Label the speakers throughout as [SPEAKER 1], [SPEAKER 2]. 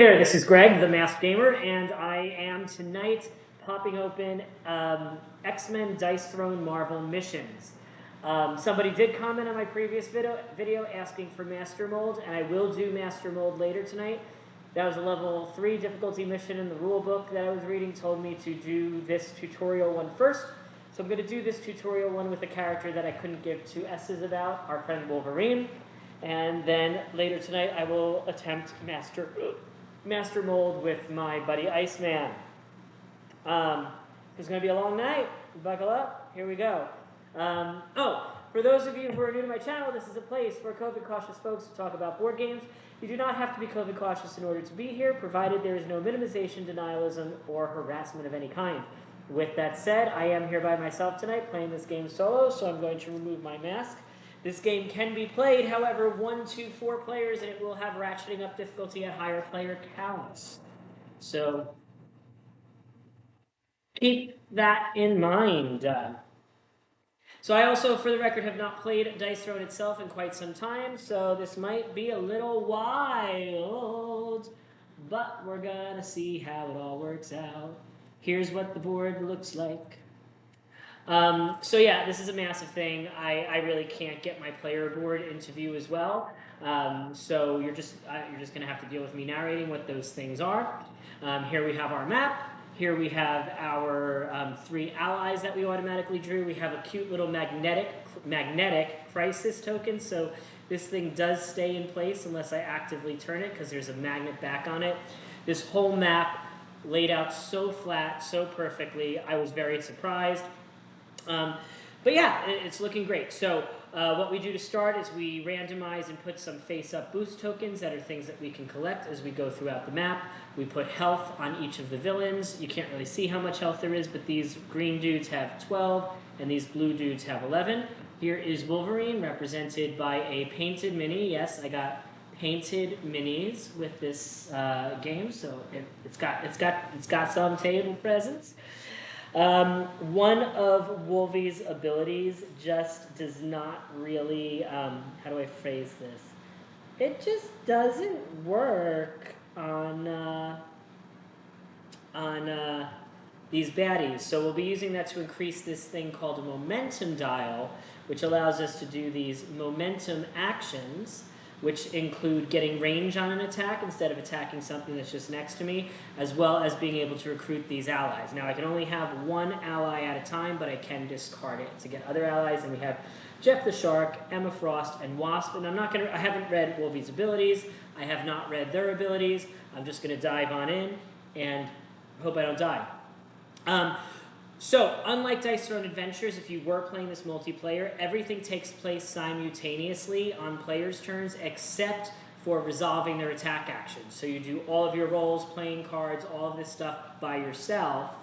[SPEAKER 1] Here, this is Greg, the Masked Gamer, and I am tonight popping open X-Men Dice Throne Marvel missions. Somebody did comment on my previous video asking for Master Mold, and I will do Master Mold later tonight. That was a level 3 difficulty mission in the rule book that I was reading, told me to do this tutorial one first. So I'm going to do this tutorial one with a character that I couldn't give 2 S's about, our friend Wolverine. And then later tonight I will attempt Master Mold with my buddy Iceman. It's going to be a long night. Buckle up. Here we go. For those of you who are new to my channel, this is a place for COVID cautious folks to talk about board games. You do not have to be COVID cautious in order to be here, provided there is no minimization, denialism, or harassment of any kind. With that said, I am here by myself tonight playing this game solo, so I'm going to remove my mask. This game can be played, however, 1, 2, 4 players, and it will have ratcheting up difficulty at higher player counts. So keep that in mind. So I also, for the record, have not played Dice Throne itself in quite some time, so this might be a little wild, but we're gonna see how it all works out. Here's what the board looks like. So yeah, this is a massive thing. I really can't get my player board into view as well. So you're just going to have to deal with me narrating what those things are. Here we have our map. Here we have our 3 allies that we automatically drew. We have a cute little magnetic crisis token. So this thing does stay in place unless I actively turn it because there's a magnet back on it. This whole map laid out so flat, so perfectly. I was very surprised. But yeah, it's looking great. So what we do to start is we randomize and put some face-up boost tokens that are things that we can collect as we go throughout the map. We put health on each of the villains. You can't really see how much health there is, but these green dudes have 12, and these blue dudes have 11. Here is Wolverine, represented by a painted mini. Yes, I got painted minis with this game, so it's got some table presence. One of Wolvie's abilities just does not really, how do I phrase this? It just doesn't work on these baddies. So we'll be using that to increase this thing called a momentum dial, which allows us to do these momentum actions, which include getting range on an attack instead of attacking something that's just next to me, as well as being able to recruit these allies. Now, I can only have 1 ally at a time, but I can discard it to get other allies, and we have Jeff the Shark, Emma Frost, and Wasp, and I haven't read Wolvie's abilities, I have not read their abilities, I'm just going to dive on in, and hope I don't die. So, unlike Dice Throne Adventures, if you were playing this multiplayer, everything takes place simultaneously on players' turns except for resolving their attack actions. So you do all of your rolls, playing cards, all of this stuff by yourself,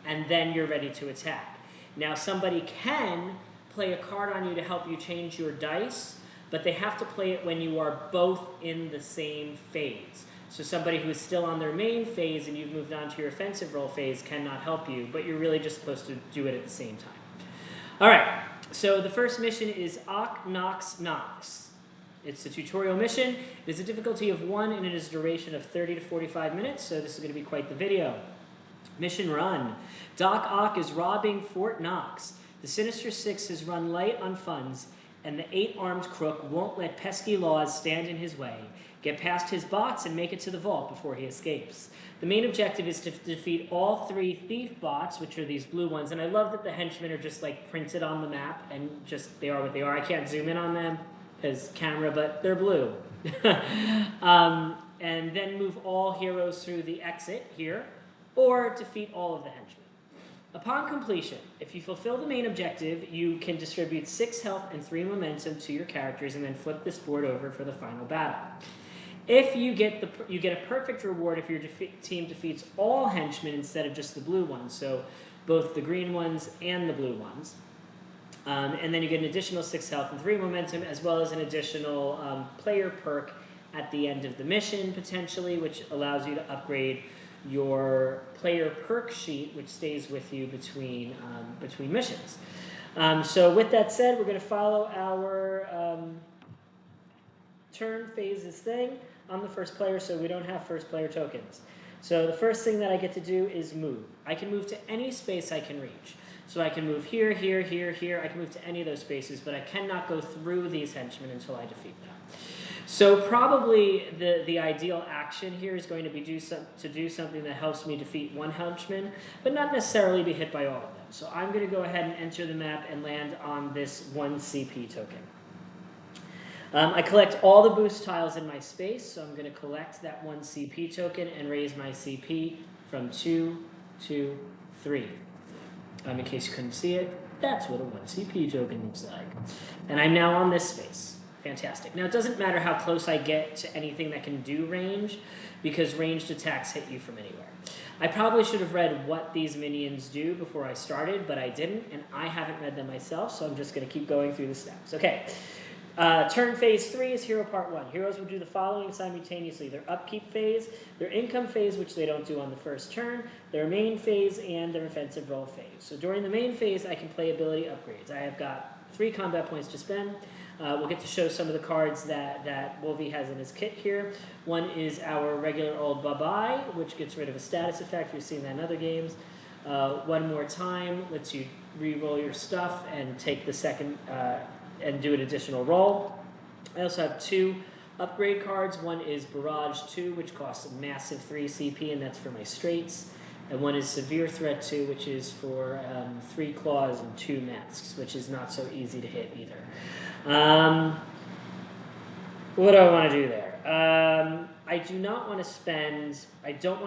[SPEAKER 1] and then you're ready to attack. Now, somebody can play a card on you to help you change your dice, but they have to play it when you are both in the same phase. So somebody who is still on their main phase and you've moved on to your offensive roll phase cannot help you, but you're really just supposed to do it at the same time. All right, so the first mission is Nox. It's a tutorial mission. It is a difficulty of 1 and it is a duration of 30 to 45 minutes, so this is going to be quite the video. Mission run. Doc Ock is robbing Fort Knox. The Sinister Six has run light on funds, and the 8-armed crook won't let pesky laws stand in his way. Get past his bots and make it to the vault before he escapes. The main objective is to defeat all 3 thief bots, which are these blue ones. And I love that the henchmen are just like printed on the map and just they are what they are. I can't zoom in on them because camera, but they're blue. And then move all heroes through the exit here, or defeat all of the henchmen. Upon completion, if you fulfill the main objective, you can distribute 6 health and 3 momentum to your characters and then flip this board over for the final battle. If you get a perfect reward if your team defeats all henchmen instead of just the blue ones, so both the green ones and the blue ones. And then you get an additional 6 health and 3 momentum, as well as an additional player perk at the end of the mission, potentially, which allows you to upgrade your player perk sheet, which stays with you between missions. So with that said, we're going to follow our turn phases thing. I'm the first player, so we don't have first player tokens. So the first thing that I get to do is move. I can move to any space I can reach. So I can move here, here, here, here. I can move to any of those spaces, but I cannot go through these henchmen until I defeat them. So probably the ideal action here is going to be to do something that helps me defeat one henchman, but not necessarily be hit by all of them. So I'm going to go ahead and enter the map and land on this 1 CP token. I collect all the boost tiles in my space, so I'm going to collect that 1 CP token and raise my CP from 2 to 3. In case you couldn't see it, that's what a 1 CP token looks like. And I'm now on this space. Fantastic. Now, it doesn't matter how close I get to anything that can do range, because ranged attacks hit you from anywhere. I probably should have read what these minions do before I started, but I didn't, and I haven't read them myself, so I'm just going to keep going through the steps. Okay. Turn phase 3 is hero part 1. Heroes will do the following simultaneously: their upkeep phase, their income phase, which they don't do on the first turn, their main phase, and their offensive roll phase. So during the main phase, I can play ability upgrades. I have got 3 combat points to spend. We'll get to show some of the cards that Wolvie has in his kit here. One is our regular old Bye-Bye, which gets rid of a status effect. We've seen that in other games. One More Time lets you re-roll your stuff and take the second and do an additional roll. I also have 2 upgrade cards. One is Barrage 2, which costs a massive 3 CP, and that's for my straights. And one is Severe Threat 2, which is for 3 claws and 2 masks, which is not so easy to hit either. What do I want to do there? I don't want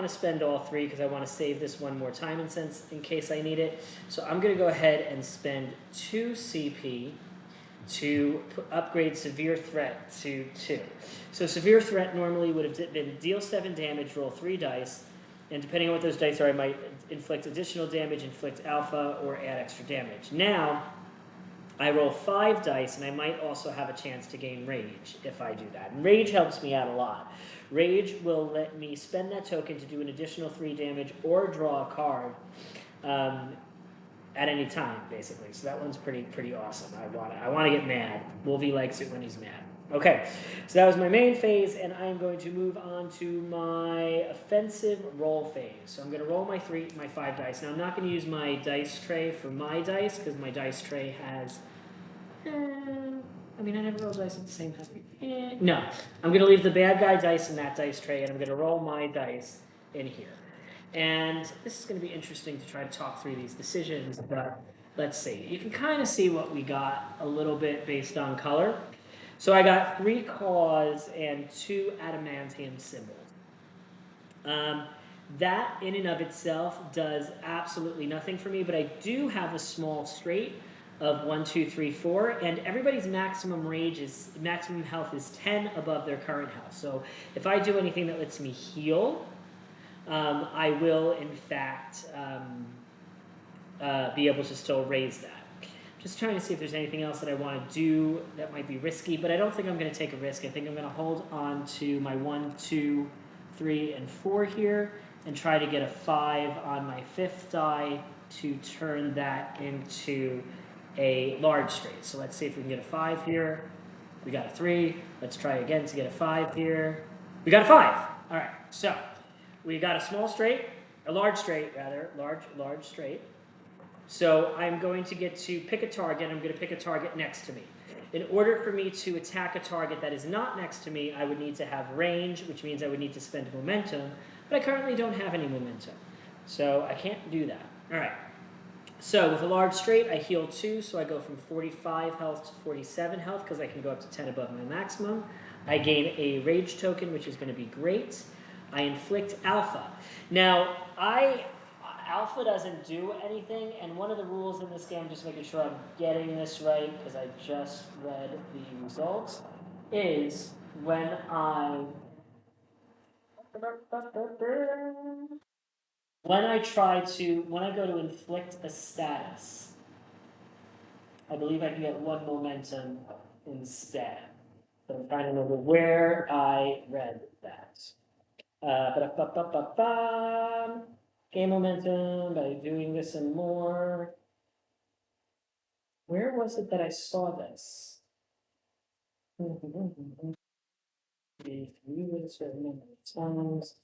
[SPEAKER 1] to spend all 3 because I want to save this 1 more time in case I need it. So I'm going to go ahead and spend 2 CP to upgrade Severe Threat to 2. So Severe Threat normally would have been deal 7 damage, roll 3 dice, and depending on what those dice are, I might inflict additional damage, inflict alpha, or add extra damage. Now, I roll 5 dice, and I might also have a chance to gain Rage if I do that. And Rage helps me out a lot. Rage will let me spend that token to do an additional 3 damage or draw a card at any time, basically. So that one's pretty awesome. I want to get mad. Wolvie likes it when he's mad. Okay, so that was my main phase, and I'm going to move on to my offensive roll phase. So I'm going to roll my 5 dice. Now I'm not going to use my dice tray for my dice because my dice tray has. I never roll dice at the same time. No, I'm going to leave the bad guy dice in that dice tray, and I'm going to roll my dice in here. And this is going to be interesting to try to talk through these decisions, but let's see. You can kind of see what we got a little bit based on color. So I got 3 claws and 2 adamantium symbols. That in and of itself does absolutely nothing for me, but I do have a small straight of 1, 2, 3, 4, and everybody's maximum health is 10 above their current health. So if I do anything that lets me heal, I will, in fact, be able to still raise that. Just trying to see if there's anything else that I want to do that might be risky, but I don't think I'm going to take a risk. I think I'm going to hold on to my 1, 2, 3, and 4 here and try to get a 5 on my 5th die to turn that into a large straight. So let's see if we can get a 5 here. We got a 3. Let's try again to get a 5 here. We got a 5. All right, so we got a large straight. So I'm going to get to pick a target. I'm going to pick a target next to me. In order for me to attack a target that is not next to me, I would need to have range, which means I would need to spend momentum, but I currently don't have any momentum. So I can't do that. All right. So with a large straight, I heal 2, so I go from 45 health to 47 health because I can go up to 10 above my maximum. I gain a rage token, which is going to be great. I inflict alpha. Now, alpha doesn't do anything, and one of the rules in this game, just making sure I'm getting this right, because I just read the results, is when I go to inflict a status, I believe I can get 1 momentum instead. But I'm trying to remember where I read that. Gain momentum by doing this and more. Where was it that I saw this? You can move it a certain number of times.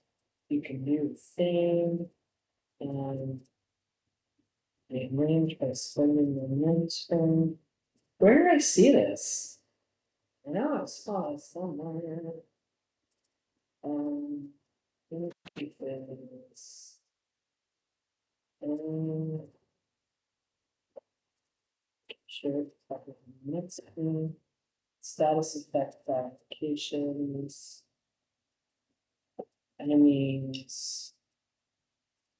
[SPEAKER 1] You can do a thing, and they range by spending momentum. Where did I see this? I know I saw it somewhere. Let me see this. Sure, next thing. Status effect applications. Enemies.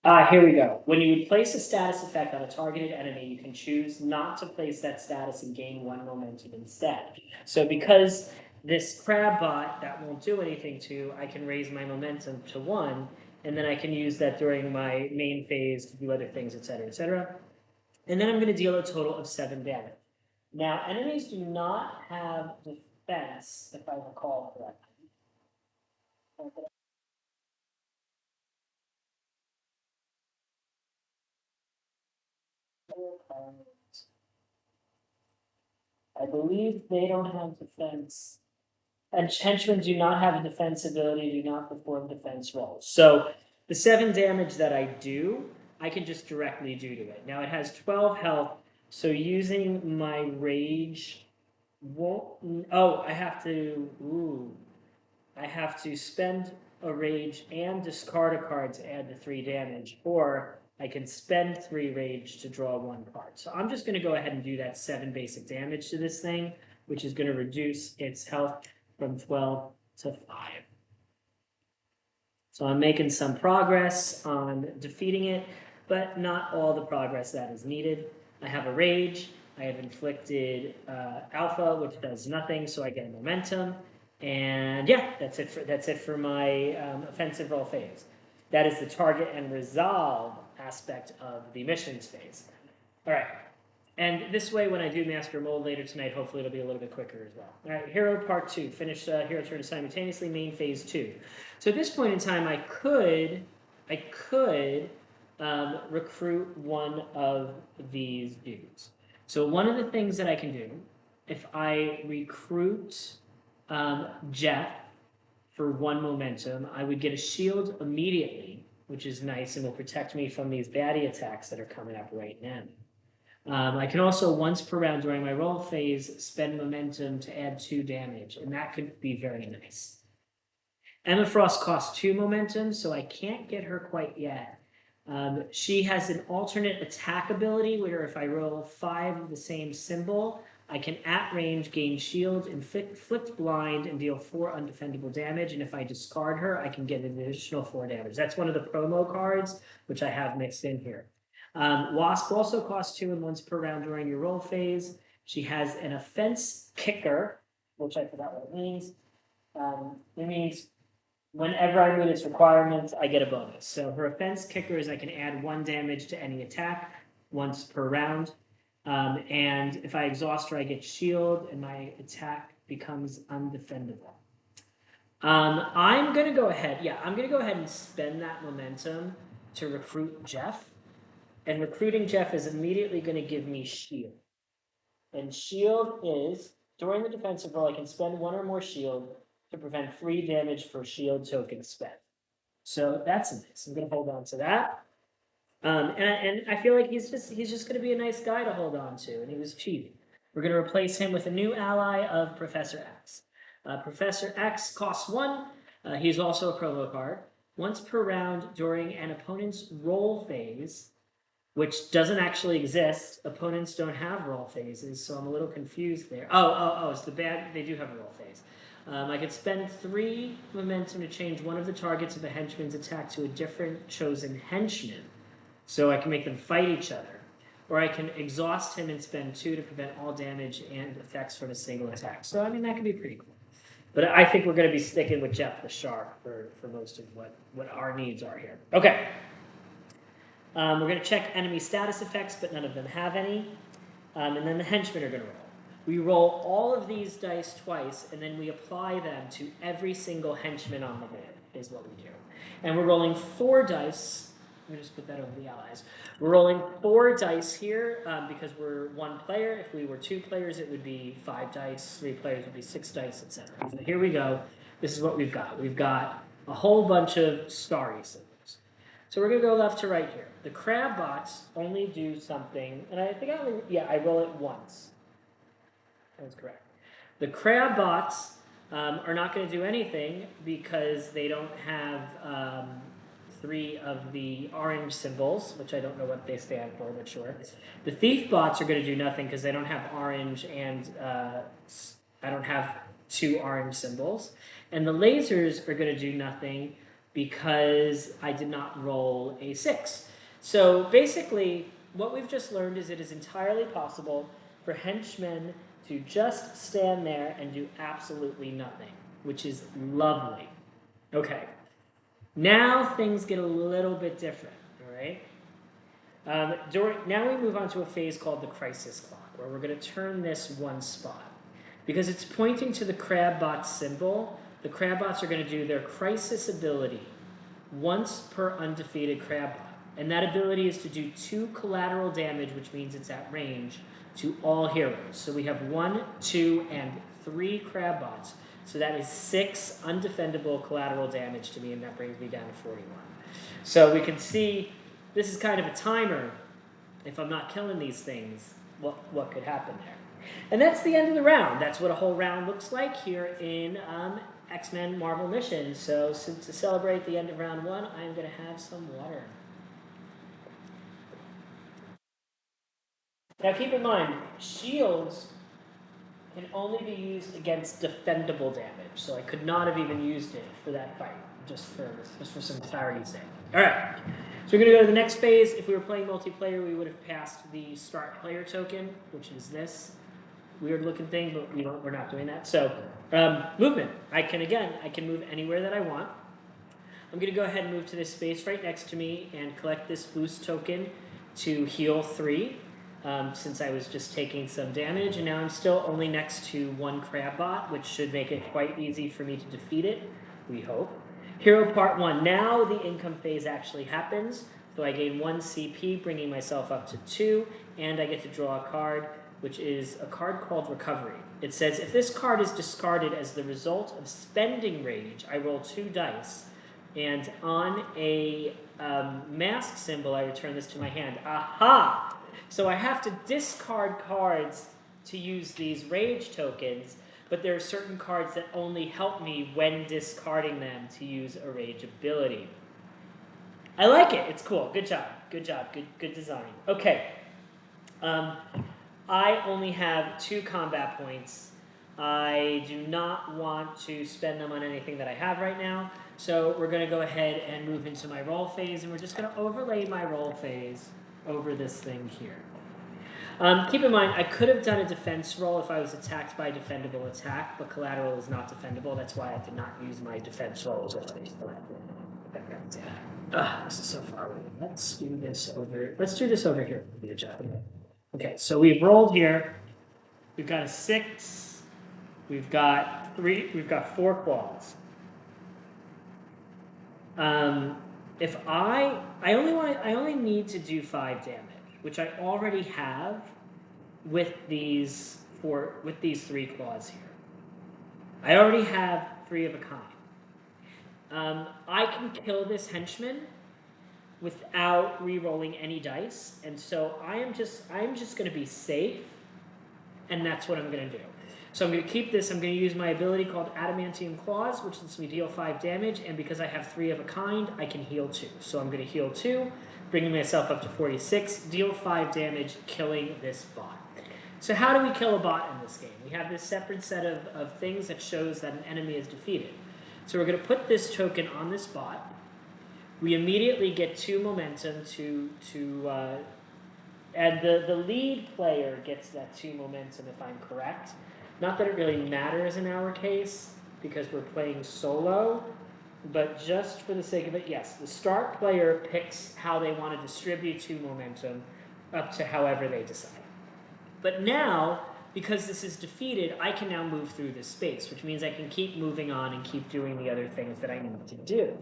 [SPEAKER 1] Here we go. When you place a status effect on a targeted enemy, you can choose not to place that status and gain 1 momentum instead. So because this crab bot that won't do anything to, I can raise my momentum to 1, and then I can use that during my main phase to do other things, etc., etc. And then I'm going to deal a total of 7 damage. Now, enemies do not have defense, if I recall correctly. I believe they don't have defense. And henchmen do not have a defense ability, do not perform defense rolls. So the 7 damage that I do, I can just directly do to it. Now it has 12 health, so using my rage won't. Oh, I have to. Ooh. I have to spend a rage and discard a card to add the 3 damage, or I can spend 3 rage to draw 1 card. So I'm just going to go ahead and do that 7 basic damage to this thing, which is going to reduce its health from 12 to 5. So I'm making some progress on defeating it, but not all the progress that is needed. I have a rage. I have inflicted alpha, which does nothing, so I get a momentum. And yeah, that's it for my offensive roll phase. That is the target and resolve aspect of the missions phase. All right. And this way, when I do Master Mold later tonight, hopefully it'll be a little bit quicker as well. All right, Hero Part 2. Finish Hero turn simultaneously, main phase 2. So at this point in time, I could recruit one of these dudes. So one of the things that I can do, if I recruit Jeff for 1 momentum, I would get a shield immediately, which is nice and will protect me from these baddie attacks that are coming up right now. I can also, once per round during my roll phase, spend momentum to add 2 damage, and that could be very nice. Emma Frost costs 2 momentum, so I can't get her quite yet. She has an alternate attack ability where if I roll 5 of the same symbol, I can at range gain shield, inflict blind, and deal 4 undefendable damage. And if I discard her, I can get an additional 4 damage. That's one of the promo cards, which I have mixed in here. Wasp also costs 2 and once per round during your roll phase. She has an offense kicker, which I forgot what it means. It means whenever I meet its requirements, I get a bonus. So her offense kicker is I can add 1 damage to any attack once per round. And if I exhaust her, I get shield, and my attack becomes undefendable. I'm gonna go ahead. Yeah, I'm gonna go ahead and spend that momentum to recruit Jeff. And recruiting Jeff is immediately going to give me shield. And shield is, during the defensive roll, I can spend 1 or more shield to prevent 3 damage for shield token spent. So that's nice. I'm going to hold on to that. And I feel like he's just going to be a nice guy to hold on to, and he was cheating. We're going to replace him with a new ally of Professor X. Professor X costs 1. He's also a promo card. Once per round during an opponent's roll phase, which doesn't actually exist. Opponents don't have roll phases, so I'm a little confused there. It's the bad. They do have a roll phase. I could spend 3 momentum to change one of the targets of a henchman's attack to a different chosen henchman, so I can make them fight each other. Or I can exhaust him and spend 2 to prevent all damage and effects from a single attack. So, I mean, that could be pretty cool. But I think we're going to be sticking with Jeff the Shark for most of what our needs are here. Okay. We're going to check enemy status effects, but none of them have any. And then the henchmen are going to roll. We roll all of these dice twice, and then we apply them to every single henchman on the board, is what we do. And we're rolling 4 dice. Let me just put that over the allies. We're rolling 4 dice here because we're 1 player. If we were 2 players, it would be 5 dice. 3 players would be 6 dice, etc. So here we go. this is what we've got. We've got a whole bunch of starry symbols. So we're going to go left to right here. The crab bots only do something, and I think I roll it once. That's correct. The crab bots are not going to do anything because they don't have 3 of the orange symbols, which I don't know what they stand for, but sure. The thief bots are going to do nothing because they don't have orange, and I don't have 2 orange symbols. And the lasers are going to do nothing because I did not roll a 6. So basically, what we've just learned is it is entirely possible for henchmen to just stand there and do absolutely nothing, which is lovely. Okay, now things get a little bit different, all right? Now we move on to a phase called the crisis clock, where we're going to turn this one spot. Because it's pointing to the crabbot symbol, the crabbots are going to do their crisis ability once per undefeated crabbot. And that ability is to do 2 collateral damage, which means it's at range, to all heroes. So we have 1, 2, and 3 crabbots. So that is 6 undefendable collateral damage to me, and that brings me down to 41. So we can see this is kind of a timer. If I'm not killing these things, what could happen there? And that's the end of the round. That's what a whole round looks like here in X-Men Marvel Mission. So to celebrate the end of round 1, I'm going to have some water. Now keep in mind, shields can only be used against defendable damage. So I could not have even used it for that fight, just for some clarity's sake. All right, so we're going to go to the next phase. If we were playing multiplayer, we would have passed the start player token, which is this weird looking thing, but we're not doing that. So movement. I can move anywhere that I want. I'm going to go ahead and move to this space right next to me and collect this boost token to heal 3. Since I was just taking some damage, and now I'm still only next to 1 crabbot, which should make it quite easy for me to defeat it, we hope. Hero Part 1. Now the income phase actually happens, so I gain 1 CP, bringing myself up to 2, and I get to draw a card, which is a card called Recovery. It says, if this card is discarded as the result of spending rage, I roll 2 dice, and on a mask symbol, I return this to my hand. Aha! So I have to discard cards to use these rage tokens, but there are certain cards that only help me when discarding them to use a rage ability. I like it. It's cool. Good job. Good job. Good design. Okay. I only have 2 combat points. I do not want to spend them on anything that I have right now, so we're going to go ahead and move into my roll phase, and we're just going to overlay my roll phase over this thing here. Keep in mind, I could have done a defense roll if I was attacked by a defendable attack, but collateral is not defendable. That's why I did not use my defense rolls. This is so far away. Let's do this over here. Okay, so we've rolled here. We've got a 6. We've got 3. We've got 4 claws. If I only need to do 5 damage, which I already have with these 3 claws here. I already have 3 of a kind. I can kill this henchman without re-rolling any dice, and so I am just going to be safe, and that's what I'm going to do. So I'm going to keep this. I'm going to use my ability called Adamantium Claws, which lets me deal 5 damage, and because I have 3 of a kind, I can heal 2. So I'm going to heal 2, bringing myself up to 46, deal 5 damage, killing this bot. So how do we kill a bot in this game? We have this separate set of things that shows that an enemy is defeated. So we're going to put this token on this bot. We immediately get 2 momentum and the lead player gets that 2 momentum if I'm correct. Not that it really matters in our case, because we're playing solo, but just for the sake of it, yes, the start player picks how they want to distribute 2 momentum up to however they decide. But now, because this is defeated, I can now move through this space, which means I can keep moving on and keep doing the other things that I need to do,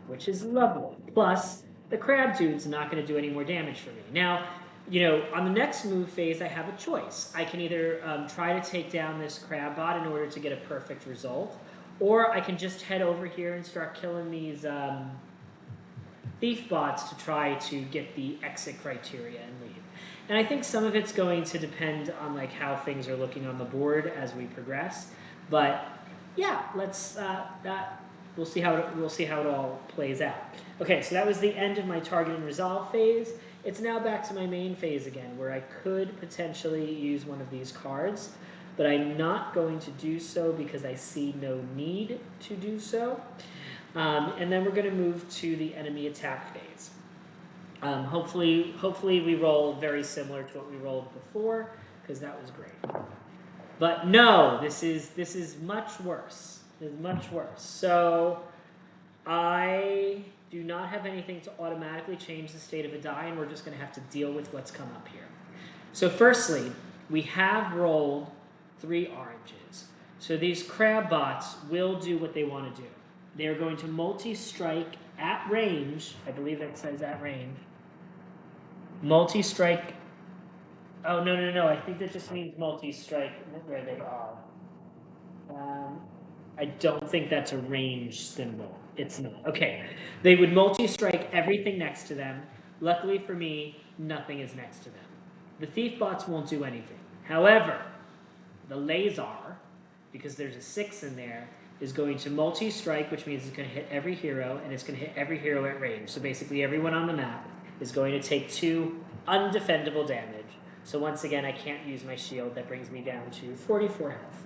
[SPEAKER 1] which is lovely. Plus, the crab dude's not going to do any more damage for me. Now, on the next move phase, I have a choice. I can either try to take down this crab bot in order to get a perfect result, Or I can just head over here and start killing these thief bots to try to get the exit criteria and leave. And I think some of it's going to depend on like how things are looking on the board as we progress. But yeah, let's we'll see how it all plays out. Okay, so that was the end of my target and resolve phase. It's now back to my main phase again, where I could potentially use one of these cards, but I'm not going to do so because I see no need to do so. And then we're going to move to the enemy attack phase. Hopefully we roll very similar to what we rolled before, because that was great. But no, this is much worse. This is much worse. So I do not have anything to automatically change the state of a die, and we're just going to have to deal with what's come up here. So firstly, we have rolled 3 oranges. So these crab bots will do what they want to do. They're going to multi-strike at range. I believe that says at range. Multi-strike. Oh, no. I think that just means multi-strike where they are. I don't think that's a range symbol. It's not. Okay. They would multi-strike everything next to them. Luckily for me, nothing is next to them. The thief bots won't do anything. However, the laser, because there's a 6 in there, is going to multi-strike, which means it's going to hit every hero, and it's going to hit every hero at range. So basically everyone on the map is going to take 2 undefendable damage. So once again, I can't use my shield. That brings me down to 44 health.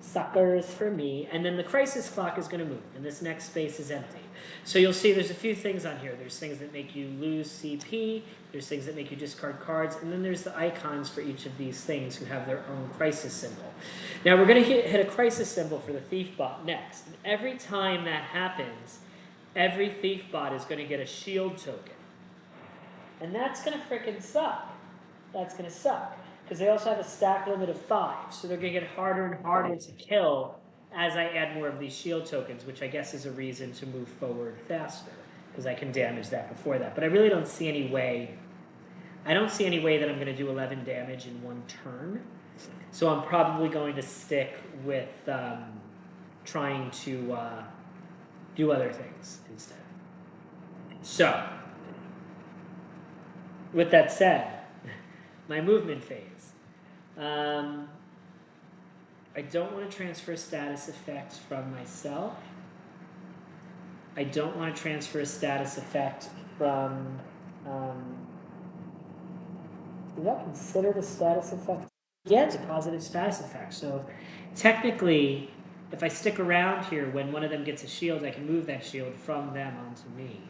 [SPEAKER 1] Suckers for me. And then the crisis clock is going to move, and this next space is empty. So you'll see there's a few things on here. There's things that make you lose CP, there's things that make you discard cards, and then there's the icons for each of these things who have their own crisis symbol. Now we're going to hit a crisis symbol for the thief bot next. And every time that happens, every thief bot is going to get a shield token. And that's going to frickin' suck. That's going to suck. Because they also have a stack limit of 5, so they're going to get harder and harder to kill as I add more of these shield tokens, which I guess is a reason to move forward faster, because I can damage that before that. But I really don't see any way. I don't see any way that I'm going to do 11 damage in one turn. So I'm probably going to stick with trying to do other things instead. So, with that said, my movement phase. I don't want to transfer status effects from myself. I don't want to transfer a status effect from... is that considered a status effect? Yeah, it's a positive status effect. So technically, if I stick around here, when one of them gets a shield, I can move that shield from them onto me,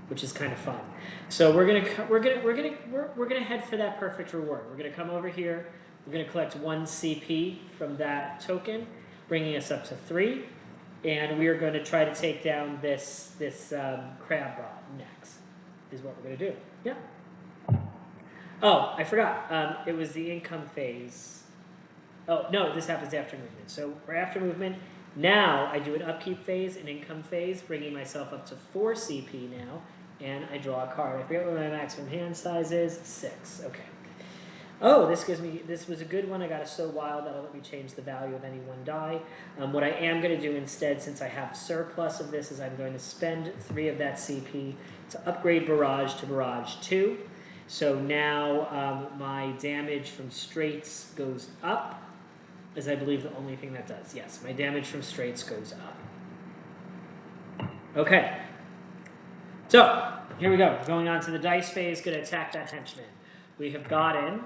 [SPEAKER 1] which is kind of fun. So we're gonna head for that perfect reward. We're gonna come over here. We're gonna collect 1 CP from that token, bringing us up to 3, and we are going to try to take down this crab bot next. Is what we're gonna do. Yeah. Oh, I forgot. It was the income phase. Oh no, this happens after movement. So we're after movement. Now I do an upkeep phase, an income phase, bringing myself up to 4 CP now, and I draw a card. I forget what my maximum hand size is. 6. Okay. Oh, this was a good one. I got a So Wild. That'll let me change the value of any one die. What I am going to do instead, since I have a surplus of this, is I'm going to spend 3 of that CP to upgrade Barrage to Barrage 2. So now my damage from straights goes up, is I believe the only thing that does. Yes, my damage from straights goes up. Okay. So, here we go. Going on to the dice phase, going to attack that henchman. We have gotten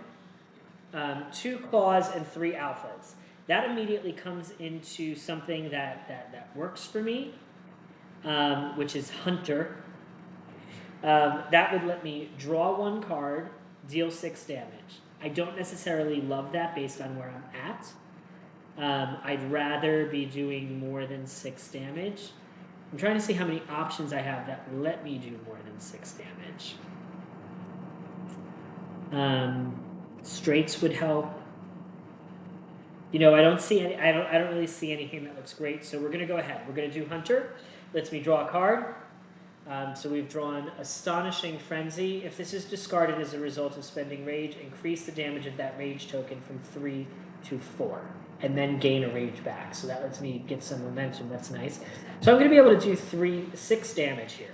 [SPEAKER 1] 2 claws and 3 alphas. That immediately comes into something that works for me, which is Hunter. That would let me draw 1 card, deal 6 damage. I don't necessarily love that based on where I'm at. I'd rather be doing more than 6 damage. I'm trying to see how many options I have that let me do more than 6 damage. Straights would help. You know, I don't really see anything that looks great, so we're gonna go ahead. We're gonna do Hunter. Lets me draw a card. So we've drawn Astonishing Frenzy. If this is discarded as a result of spending Rage, increase the damage of that Rage token from 3 to 4. and then gain a rage back. So that lets me get some momentum. That's nice. So I'm going to be able to do 6 damage here.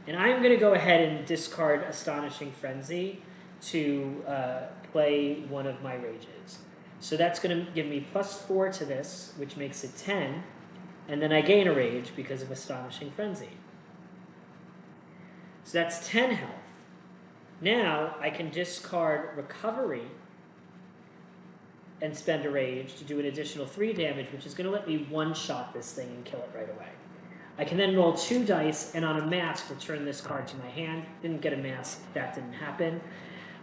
[SPEAKER 1] And I'm going to go ahead and discard Astonishing Frenzy to play one of my rages. So that's going to give me +4 to this, which makes it 10. And then I gain a rage because of Astonishing Frenzy. So that's 10 health. Now I can discard Recovery and spend a rage to do an additional 3 damage, which is going to let me one-shot this thing and kill it right away. I can then roll 2 dice, and on a mask, return this card to my hand. Didn't get a mask, that didn't happen.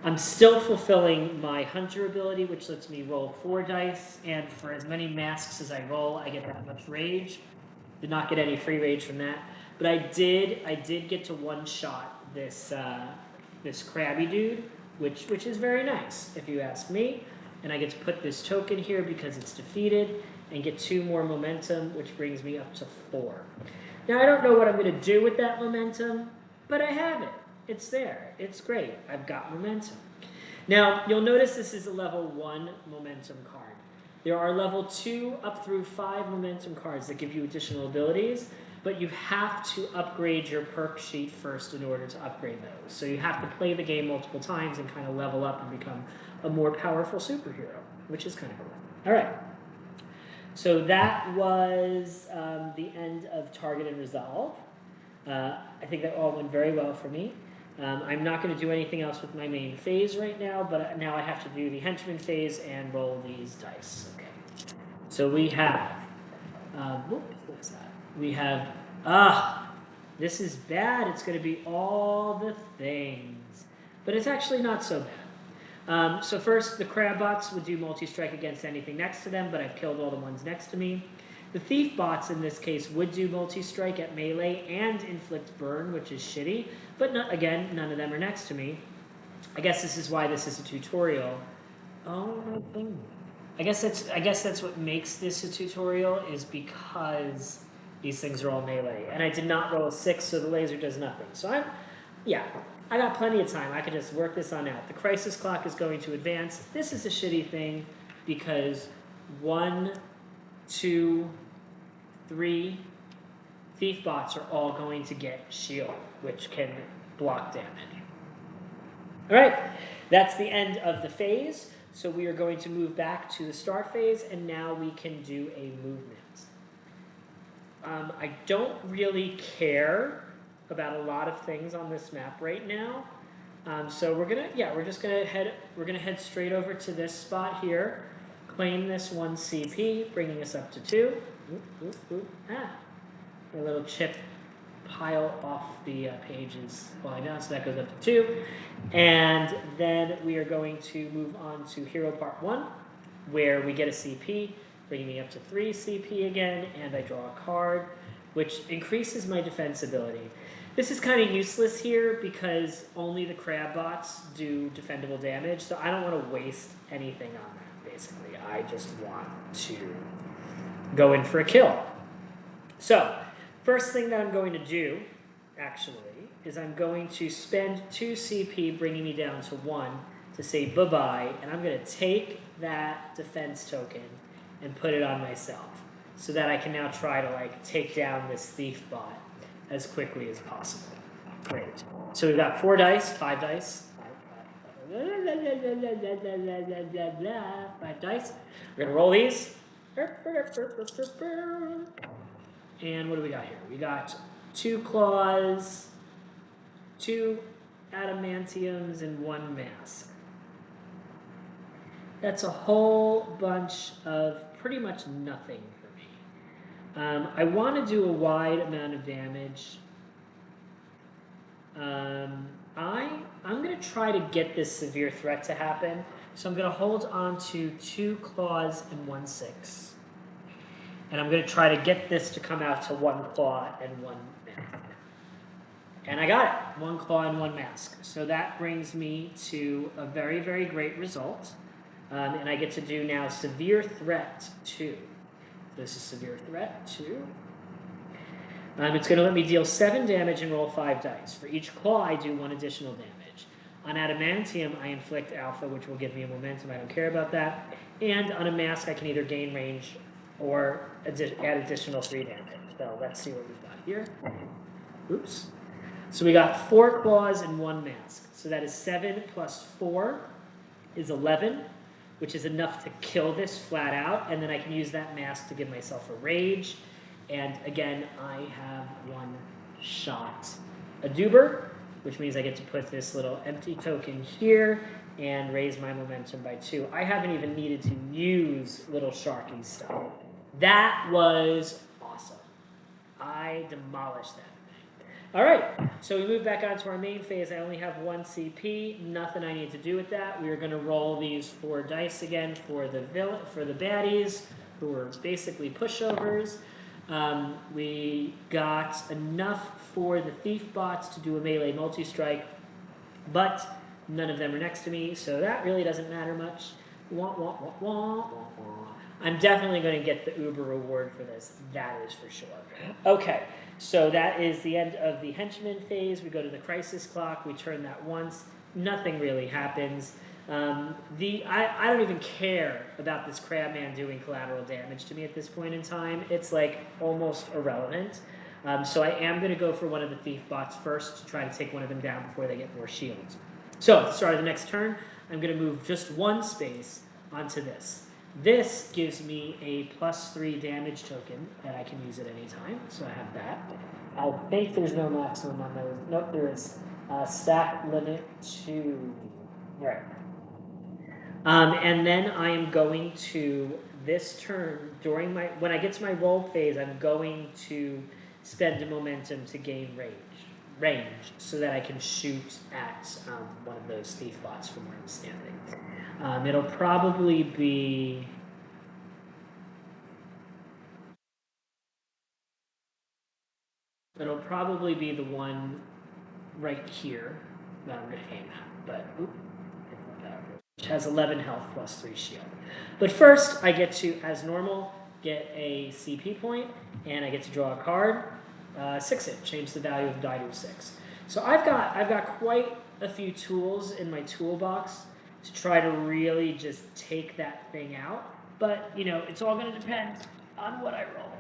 [SPEAKER 1] I'm still fulfilling my Hunter ability, which lets me roll 4 dice, and for as many masks as I roll, I get that much rage. Did not get any free rage from that, but I did get to one-shot this this crabby dude, which is very nice, if you ask me. And I get to put this token here because it's defeated, and get 2 more momentum, which brings me up to 4. Now, I don't know what I'm going to do with that momentum, but I have it. It's there. It's great. I've got momentum. Now, you'll notice this is a level 1 momentum card. There are level 2 up through 5 momentum cards that give you additional abilities, but you have to upgrade your perk sheet first in order to upgrade those. So you have to play the game multiple times and kind of level up and become a more powerful superhero, which is kind of cool. All right. So that was the end of Target and Resolve. I think that all went very well for me. I'm not going to do anything else with my main phase right now, but now I have to do the henchman phase and roll these dice. Okay. So we have, what was that? We have, this is bad. It's going to be all the things, but it's actually not so bad. So first, the crab bots would do multi-strike against anything next to them, but I've killed all the ones next to me. The thief bots, in this case, would do multi-strike at melee and inflict burn, which is shitty, but again, none of them are next to me. I guess this is why this is a tutorial. Oh, I guess that's what makes this a tutorial, is because these things are all melee. And I did not roll a 6, so the laser does nothing. So I got plenty of time. I could just work this on out. The crisis clock is going to advance. This is a shitty thing because 1, 2, 3 thief bots are all going to get shield, which can block damage. All right, that's the end of the phase. So we are going to move back to the start phase, and now we can do a movement. I don't really care about a lot of things on this map right now. So we're gonna head straight over to this spot here, claim this 1 CP, bringing us up to 2. A little chip pile off the page is falling down, so that goes up to 2. And then we are going to move on to Hero Part 1, where we get a CP, bringing me up to 3 CP again, and I draw a card, which increases my defense ability. This is kind of useless here because only the crab bots do defendable damage, so I don't want to waste anything on that, basically. I just want to go in for a kill. So, first thing that I'm going to do, actually, is I'm going to spend 2 CP, bringing me down to 1, to say bye-bye, and I'm going to take that defense token and put it on myself, so that I can now try to take down this thief bot as quickly as possible. Great. So we've got 4 dice, 5 dice. 5 dice. We're gonna roll these. And what do we got here? We got 2 claws, 2 adamantiums, and 1 mask. That's a whole bunch of pretty much nothing for me. I want to do a wide amount of damage. I'm going to try to get this severe threat to happen. So I'm going to hold on to 2 claws and 1 6. And I'm going to try to get this to come out to 1 claw and 1 mask. And I got it. 1 claw and 1 mask. So that brings me to a very, very great result. And I get to do now Severe Threat 2. This is Severe Threat 2. It's going to let me deal 7 damage and roll 5 dice. For each claw, I do 1 additional damage. On Adamantium, I inflict alpha, which will give me a momentum. I don't care about that. And on a mask, I can either gain range or add additional 3 damage. So let's see what we've got here. Oops. So we got 4 claws and 1 mask. So that is 7 plus 4 is 11, which is enough to kill this flat out. And then I can use that mask to give myself a rage. And again, I have 1 shot. A Duber, which means I get to put this little empty token here and raise my momentum by 2. I haven't even needed to use little Sharky stuff. That was awesome. I demolished that. All right, so we move back onto our main phase. I only have 1 CP, nothing I need to do with that. We are going to roll these 4 dice again for the baddies, who are basically pushovers. We got enough for the thief bots to do a melee multi-strike, but none of them are next to me, so that really doesn't matter much. Wah, wah, wah, wah, wah, wah. I'm definitely going to get the Uber reward for this, that is for sure. Okay, so that is the end of the henchman phase. We go to the crisis clock, we turn that once, nothing really happens. I don't even care about this Crabman doing collateral damage to me at this point in time. It's like almost irrelevant. So I am going to go for one of the thief bots first to try to take one of them down before they get more shields. So at the start of the next turn, I'm going to move just 1 space onto this. This gives me a +3 damage token that I can use at any time. So I have that. I think there's no maximum on those. Nope, there is. Stack limit 2. Right. And then I am going to, this turn, when I get to my roll phase, I'm going to spend a momentum to gain range so that I can shoot at one of those thief bots from where I'm standing. It'll probably be... It'll probably be the one right here that I'm going to aim at, but... which has 11 health plus 3 shield. But first, I get to, as normal, get a CP point, and I get to draw a card. 6-it, change the value of die to a 6. So I've got quite a few tools in my toolbox to try to really just take that thing out. But, you know, it's all going to depend on what I roll.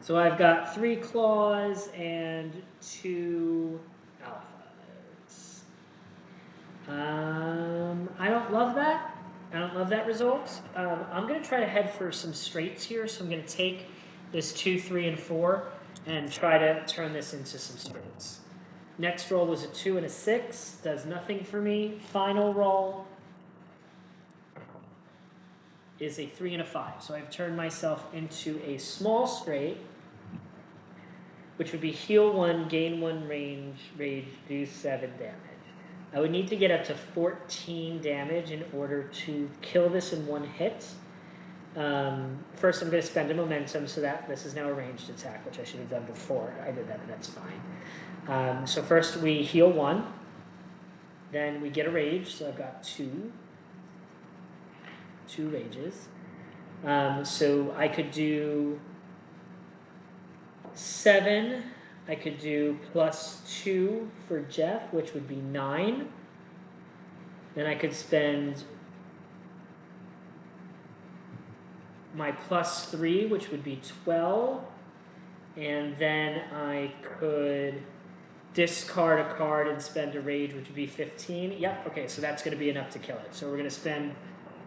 [SPEAKER 1] So I've got 3 claws and 2 alphas. I don't love that. I don't love that result. I'm going to try to head for some straights here. So I'm going to take this 2, 3, and 4 and try to turn this into some straights. Next roll was a 2 and a 6. Does nothing for me. Final roll is a 3 and a 5. So I've turned myself into a small straight, which would be heal 1, gain 1 rage, do 7 damage. I would need to get up to 14 damage in order to kill this in 1 hit. First, I'm going to spend a momentum so that this is now a ranged attack, which I should have done before. I did that, but that's fine. So first we heal 1. Then we get a rage, so I've got 2 rages. So I could do 7. I could do +2 for Jeff, which would be 9. Then I could spend my +3, which would be 12. And then I could discard a card and spend a rage, which would be 15. Yep, okay, so that's going to be enough to kill it. So we're going to spend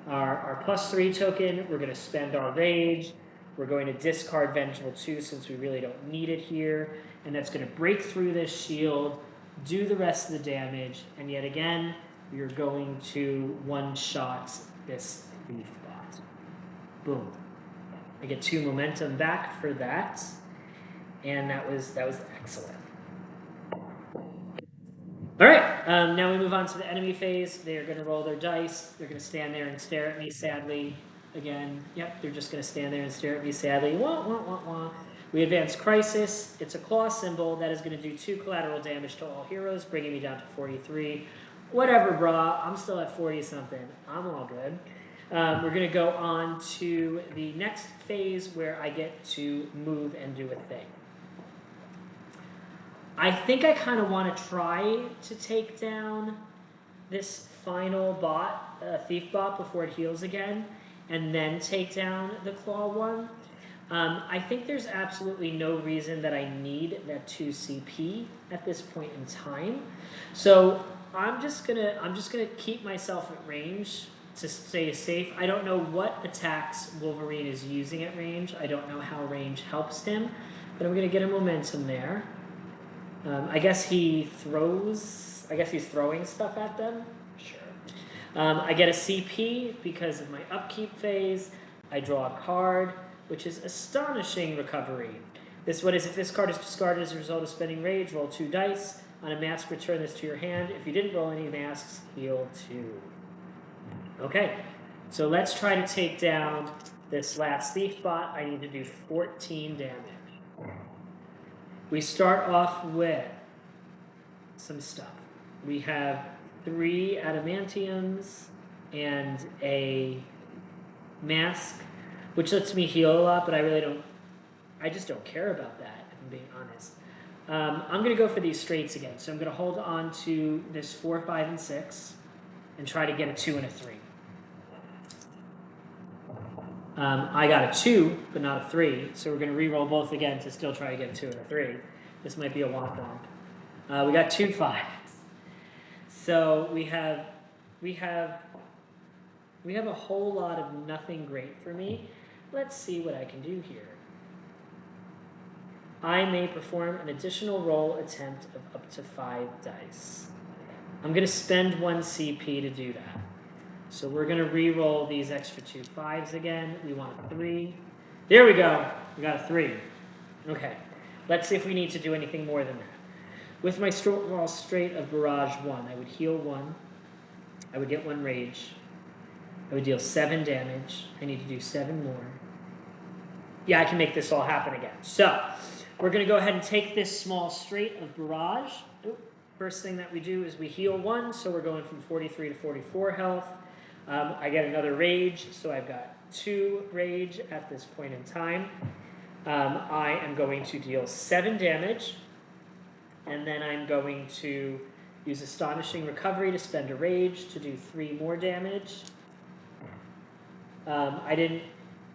[SPEAKER 1] our +3 token. We're going to spend our rage. We're going to discard Vengeful 2 since we really don't need it here. And that's going to break through this shield, do the rest of the damage, and yet again, we are going to one-shot this thief bot. Boom. I get 2 momentum back for that, and that was excellent. All right, now we move on to the enemy phase. They are going to roll their dice. They're going to stand there and stare at me sadly. Again, yep, they're just going to stand there and stare at me sadly. Wah, wah, wah, wah. We advance Crisis. It's a claw symbol that is going to do 2 collateral damage to all heroes, bringing me down to 43. Whatever, brah. I'm still at 40-something. I'm all good. We're going to go on to the next phase where I get to move and do a thing. I think I kind of want to try to take down this final bot, thief bot, before it heals again, and then take down the claw one. I think there's absolutely no reason that I need that 2 CP at this point in time. So I'm just gonna keep myself at range to stay safe. I don't know what attacks Wolverine is using at range. I don't know how range helps him, but I'm gonna get a momentum there. I guess he throws. I guess he's throwing stuff at them. Sure. I get a CP because of my upkeep phase. I draw a card, which is Astonishing Recovery. This one is if this card is discarded as a result of spending rage, roll 2 dice. On a mask, return this to your hand. If you didn't roll any masks, heal 2. Okay, so let's try to take down this last thief bot. I need to do 14 damage. We start off with some stuff. We have 3 adamantiums and a mask, which lets me heal a lot, but I just don't care about that, if I'm being honest. I'm going to go for these straights again. So I'm going to hold on to this 4, 5, and 6 and try to get a 2 and a 3. I got a 2, but not a 3, so we're going to re-roll both again to still try to get a 2 and a 3. This might be a womp womp. We got 2 5s. So we have a whole lot of nothing great for me. Let's see what I can do here. I may perform an additional roll attempt of up to 5 dice. I'm going to spend 1 CP to do that. So we're going to re-roll these extra 2 5s again. We want a 3. There we go. We got a 3. Okay. Let's see if we need to do anything more than that. With my roll straight of Barrage 1, I would heal 1. I would get 1 rage. I would deal 7 damage. I need to do 7 more. Yeah, I can make this all happen again. So we're going to go ahead and take this small straight of Barrage. First thing that we do is we heal 1, so we're going from 43 to 44 health. I get another rage, so I've got 2 rage at this point in time. I am going to deal 7 damage, and then I'm going to use Astonishing Recovery to spend a rage to do 3 more damage. I didn't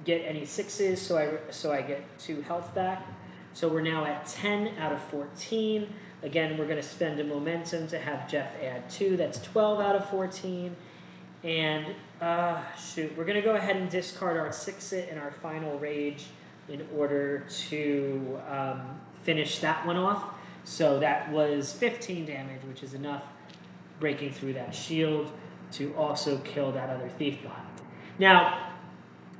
[SPEAKER 1] get any 6s, so I get 2 health back. So we're now at 10 out of 14. Again, we're going to spend a momentum to have Jeff add 2. That's 12 out of 14. And, we're going to go ahead and discard our 6-it and our final rage in order to finish that one off. So that was 15 damage, which is enough breaking through that shield to also kill that other thief bot. Now,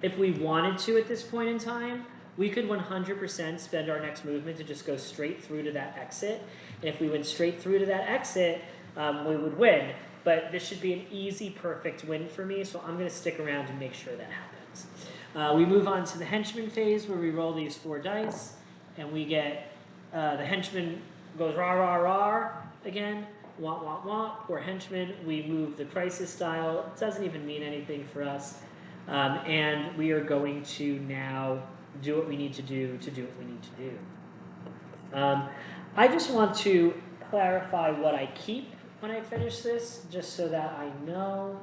[SPEAKER 1] if we wanted to at this point in time, we could 100% spend our next movement to just go straight through to that exit. And if we went straight through to that exit, we would win. But this should be an easy, perfect win for me, so I'm going to stick around and make sure that happens. We move on to the henchman phase, where we roll these 4 dice, and we get the henchman goes rah, rah, rah again. Want, want, want. Poor henchman. We move the crisis style. It doesn't even mean anything for us. And we are going to now do what we need to do what we need to do. I just want to clarify what I keep when I finish this, just so that I know.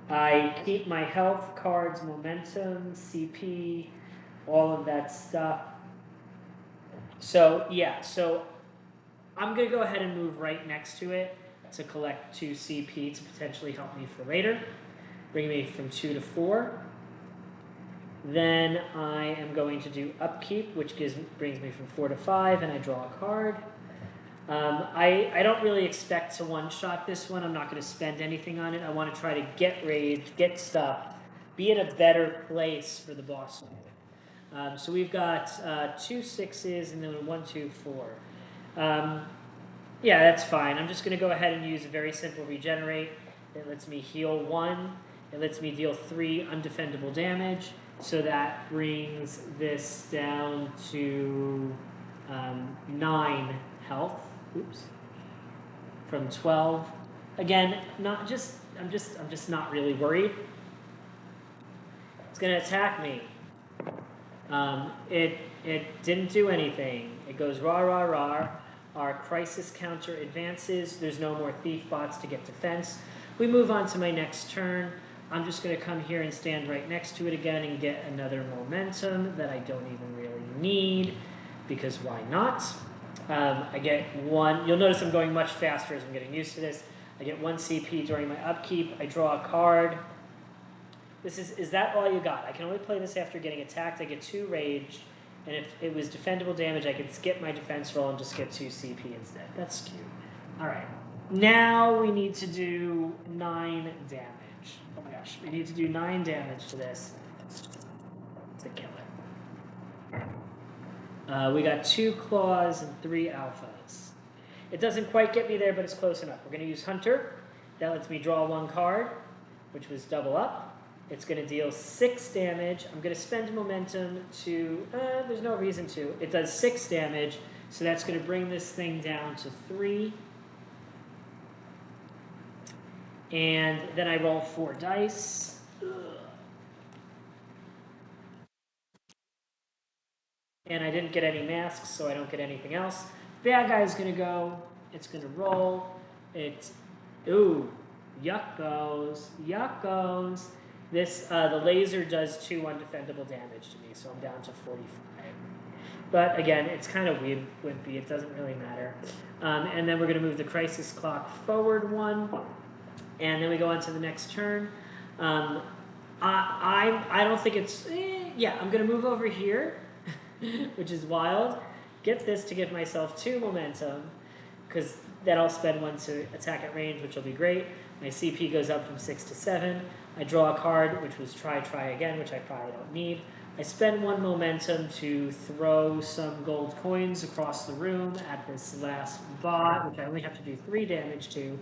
[SPEAKER 1] I keep my health cards, momentum, CP, all of that stuff. So, yeah, so I'm going to go ahead and move right next to it to collect 2 CP to potentially help me for later, bring me from 2 to 4. Then I am going to do upkeep, which brings me from 4 to 5, and I draw a card. I don't really expect to one-shot this one. I'm not going to spend anything on it. I want to try to get rage, get stuff, be in a better place for the boss fight. So we've got 2 6s and then 1, 2, 4. Yeah, that's fine. I'm just going to go ahead and use a very simple regenerate. It lets me heal 1. It lets me deal 3 undefendable damage. So that brings this down to 9 health. Oops. From 12. Again, I'm just not really worried. It's going to attack me. It didn't do anything. It goes rah, rah, rah. Our crisis counter advances. There's no more thief bots to get defense. We move on to my next turn. I'm just going to come here and stand right next to it again and get another momentum that I don't even really need, because why not? I get one. You'll notice I'm going much faster as I'm getting used to this. I get 1 CP during my upkeep. I draw a card. Is that all you got? I can only play this after getting attacked. I get 2 raged, and if it was defendable damage, I could skip my defense roll and just get 2 CP instead. That's cute. All right. Now we need to do 9 damage. Oh my gosh, we need to do 9 damage to this to kill it. We got 2 claws and 3 alphas. It doesn't quite get me there, but it's close enough. We're going to use Hunter. That lets me draw 1 card, which was double up. It's going to deal 6 damage. I'm going to spend momentum to... there's no reason to. It does 6 damage, so that's going to bring this thing down to 3. And then I roll 4 dice. And I didn't get any masks, so I don't get anything else. Bad guy is going to go. It's going to roll. Ooh, yuck goes. Yuck goes. This, the laser does 2 undefendable damage to me, so I'm down to 45. But again, it's kind of wimpy. It doesn't really matter. And then we're going to move the crisis clock forward 1. And then we go on to the next turn. I don't think it's... yeah, I'm going to move over here, which is wild. Get this to give myself 2 momentum, because then I'll spend 1 to attack at range, which will be great. My CP goes up from 6 to 7. I draw a card, which was try again, which I probably don't need. I spend 1 momentum to throw some gold coins across the room at this last bot, which I only have to do 3 damage to.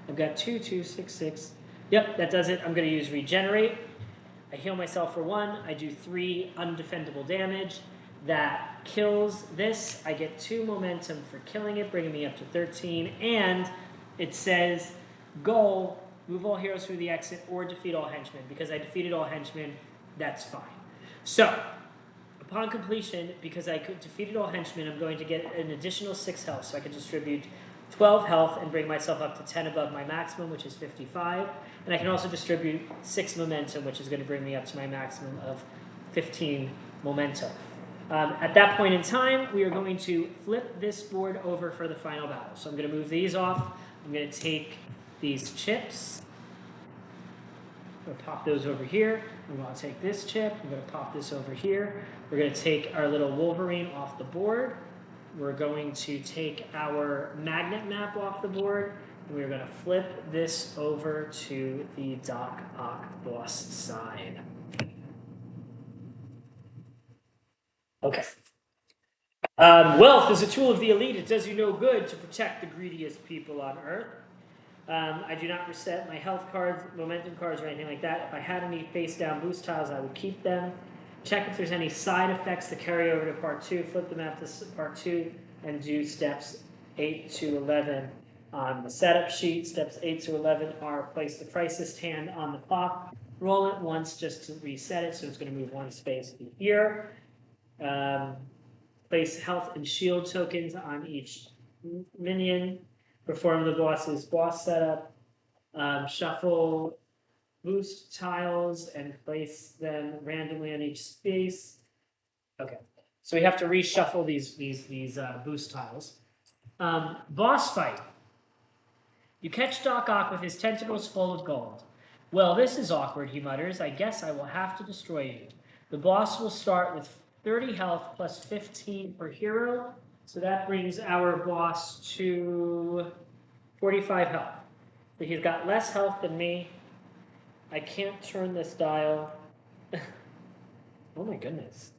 [SPEAKER 1] I've got 2, 2, 6, 6. Yep, that does it. I'm going to use Regenerate. I heal myself for 1. I do 3 undefendable damage. That kills this. I get 2 momentum for killing it, bringing me up to 13. And it says, goal, move all heroes through the exit or defeat all henchmen. Because I defeated all henchmen, that's fine. So, upon completion, because I defeated all henchmen, I'm going to get an additional 6 health. So I can distribute 12 health and bring myself up to 10 above my maximum, which is 55. And I can also distribute 6 momentum, which is going to bring me up to my maximum of 15 momentum. At that point in time, we are going to flip this board over for the final battle. So I'm going to move these off. I'm going to take these chips. I'm going to pop those over here. I'm going to take this chip. I'm going to pop this over here. We're going to take our little Wolverine off the board. We're going to take our magnet map off the board. And we're going to flip this over to the Doc Ock boss side. Okay. Wealth is a tool of the elite. It does you no good to protect the greediest people on Earth. I do not reset my health cards, momentum cards, or anything like that. If I had any face-down boost tiles, I would keep them. Check if there's any side effects that carry over to Part 2. Flip the map to Part 2 and do steps 8 to 11 on the setup sheet. Steps 8 to 11 are place the crisis hand on the clock. Roll it once just to reset it, so it's going to move 1 space here. Place health and shield tokens on each minion. Perform the boss's boss setup. Shuffle boost tiles and place them randomly on each space. Okay, so we have to reshuffle these boost tiles. Boss fight. You catch Doc Ock with his tentacles full of gold. Well, this is awkward, he mutters. I guess I will have to destroy you. The boss will start with 30 health plus 15 per hero. So that brings our boss to 45 health. So he's got less health than me. I can't turn this dial. Oh my goodness.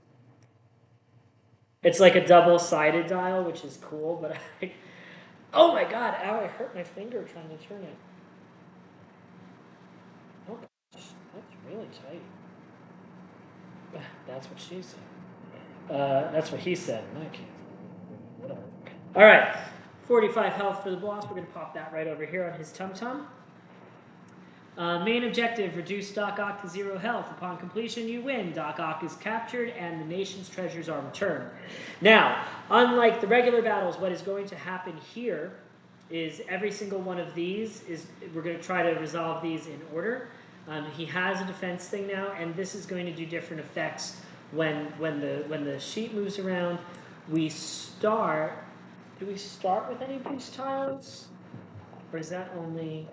[SPEAKER 1] It's like a double-sided dial, which is cool, but oh my god, ow, I hurt my finger trying to turn it. Oh gosh, that's really tight. That's what she said. That's what he said. I can't. Whatever. All right, 45 health for the boss. We're going to pop that right over here on his tum-tum. Main objective, reduce Doc Ock to 0 health. Upon completion, you win. Doc Ock is captured and the nation's treasures are returned. Now, unlike the regular battles, what is going to happen here is every single one of these is, we're going to try to resolve these in order. He has a defense thing now, and this is going to do different effects when the sheet moves around. We start. Do we start with any boost tiles? Or is that only...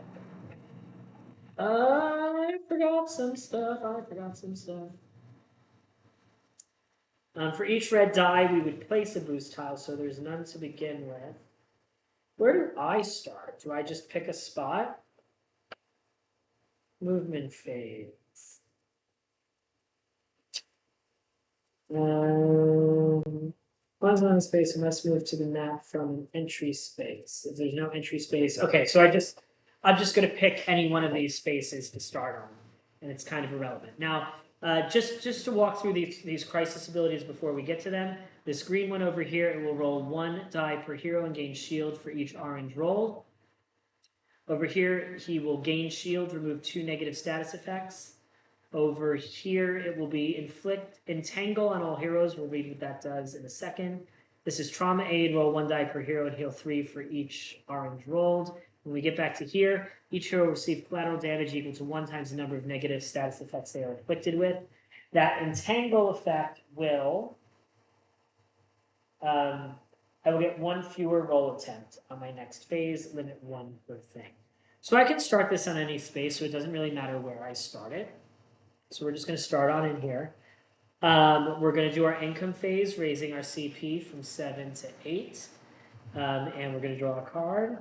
[SPEAKER 1] I forgot some stuff. For each red die, we would place a boost tile, so there's none to begin with. Where do I start? Do I just pick a spot? Movement phase. Once on a space, I must move to the map from an entry space. If there's no entry space, okay. So I'm just going to pick any one of these spaces to start on, and it's kind of irrelevant. Now, just to walk through these crisis abilities before we get to them. This green one over here, it will roll 1 die per hero and gain shield for each orange roll. Over here, he will gain shield, remove 2 negative status effects. Over here, it will be entangle on all heroes. We'll read what that does in a second. This is trauma aid, roll 1 die per hero and heal 3 for each orange rolled. When we get back to here, each hero will receive collateral damage equal to 1 times the number of negative status effects they are afflicted with. That entangle effect will... I will get 1 fewer roll attempt on my next phase, limit 1 per thing. So I can start this on any space, so it doesn't really matter where I start it. So we're just going to start on in here. We're going to do our income phase, raising our CP from 7 to 8. And we're going to draw a card.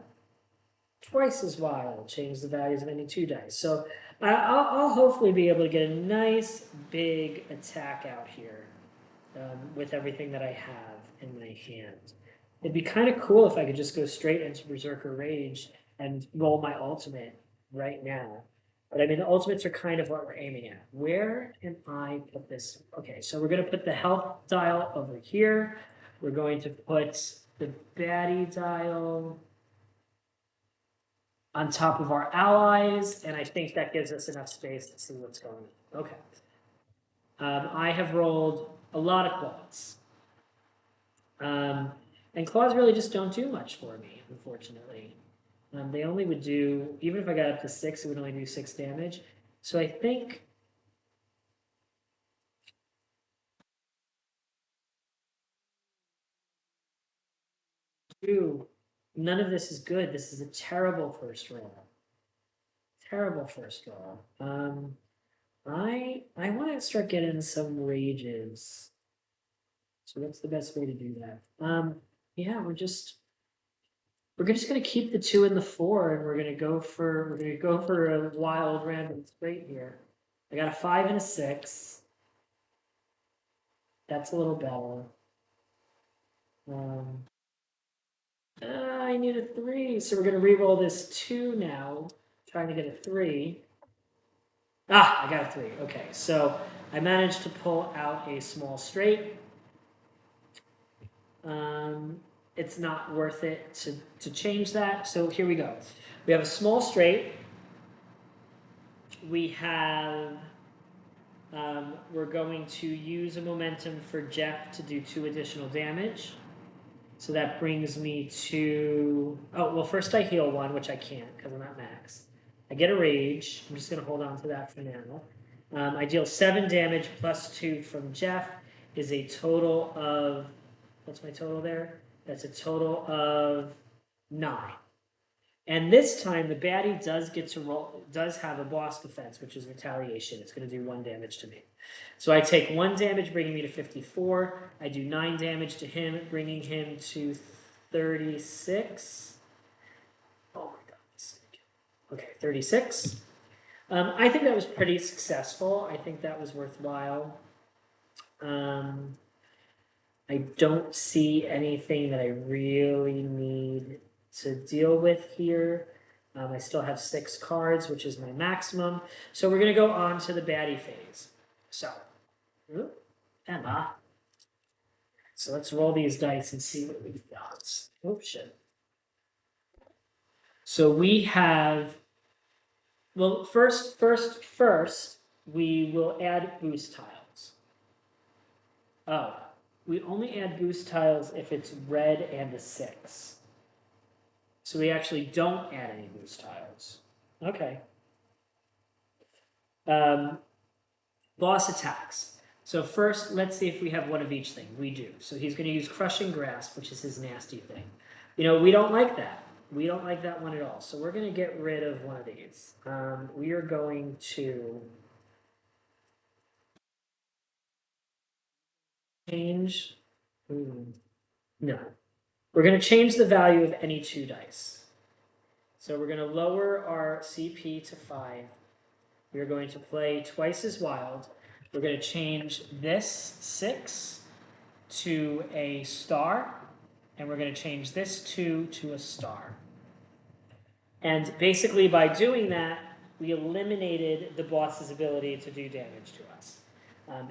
[SPEAKER 1] Twice as wild, change the values of any 2 dice. So I'll hopefully be able to get a nice big attack out here with everything that I have in my hand. It'd be kind of cool if I could just go straight into Berserker Rage and roll my ultimate right now. But I mean, the ultimates are kind of what we're aiming at. Where can I put this? Okay, so we're going to put the health dial over here. We're going to put the baddie dial on top of our allies, and I think that gives us enough space to see what's going on. Okay. I have rolled a lot of claws. And claws really just don't do much for me, unfortunately. They only would do, even if I got up to 6, it would only do 6 damage. So I think... None of this is good. This is a terrible first roll. Terrible first roll. I want to start getting some rages. So what's the best way to do that? Yeah, we're just gonna keep the 2 and the 4, and we're gonna go for a wild random straight here. I got a 5 and a 6. That's a little better. I need a 3, so we're gonna re-roll this 2 now, trying to get a 3. Ah, I got a 3. Okay, so I managed to pull out a small straight. It's not worth it to change that. So here we go. We have a small straight. We have, we're going to use a momentum for Jeff to do 2 additional damage. So that brings me to, oh, well, first I heal 1, which I can't because I'm at max. I get a rage. I'm just going to hold on to that for now. I deal 7 damage plus 2 from Jeff is a total of, what's my total there? That's a total of 9. And this time the baddie does get to roll, does have a boss defense, which is retaliation. It's going to do 1 damage to me. So I take 1 damage, bringing me to 54. I do 9 damage to him, bringing him to 36. Oh my god. Okay, 36. I think that was pretty successful. I think that was worthwhile. I don't see anything that I really need to deal with here. I still have 6 cards, which is my maximum. So we're going to go on to the baddie phase. So, Emma. So let's roll these dice and see what we've got. Oh, shit. So we have Well, first, we will add boost tiles. Oh, we only add boost tiles if it's red and a 6. So we actually don't add any boost tiles. Okay. Boss attacks. So first, let's see if we have one of each thing. We do. So he's going to use Crushing Grasp, which is his nasty thing. You know, we don't like that. We don't like that one at all. So we're going to get rid of one of these. We are going to change. No. We're going to change the value of any 2 dice. So we're going to lower our CP to 5. We're going to play twice as wild. We're going to change this 6 to a star, and we're going to change this 2 to a star. And basically by doing that, we eliminated the boss's ability to do damage to us.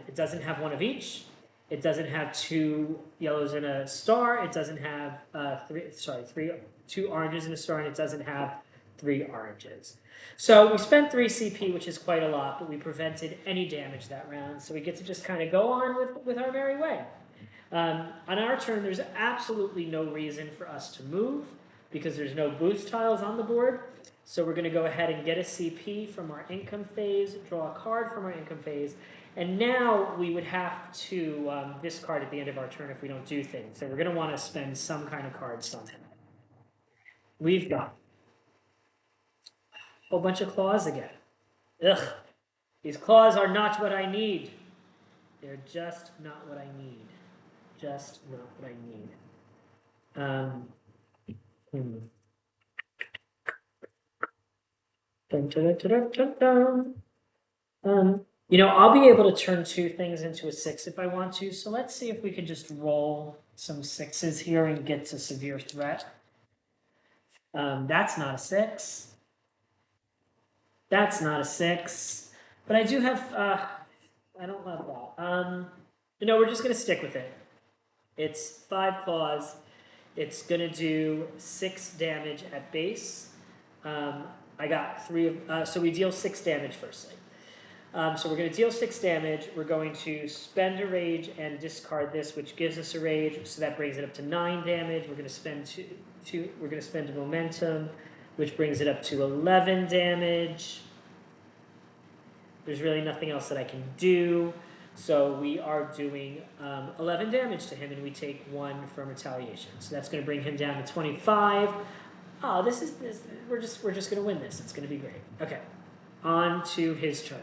[SPEAKER 1] It doesn't have one of each. It doesn't have 2 yellows and a star. It doesn't have 2 oranges and a star, and it doesn't have 3 oranges. So we spent 3 CP, which is quite a lot, but we prevented any damage that round. So we get to just kind of go on with our merry way. On our turn, there's absolutely no reason for us to move because there's no boost tiles on the board. So we're going to go ahead and get a CP from our income phase, draw a card from our income phase, and now we would have to discard at the end of our turn if we don't do things. So we're going to want to spend some kind of card somehow. We've got a whole bunch of claws again. Ugh, these claws are not what I need. They're just not what I need. Just not what I need. Dun, dun, dun, dun, dun, dun. You know, I'll be able to turn 2 things into a 6 if I want to. So let's see if we can just roll some 6s here and get to severe threat. That's not a 6. That's not a 6. But I do have, I don't love that. You know, we're just going to stick with it. It's 5 claws. It's going to do 6 damage at base. I got 3 of, so we deal 6 damage firstly. So we're going to deal 6 damage. We're going to spend a rage and discard this, which gives us a rage. So that brings it up to 9 damage. We're going to spend we're going to spend a momentum, which brings it up to 11 damage. There's really nothing else that I can do. So we are doing 11 damage to him, and we take 1 from retaliation. So that's going to bring him down to 25. Oh, we're just going to win this. It's going to be great. Okay, on to his turn.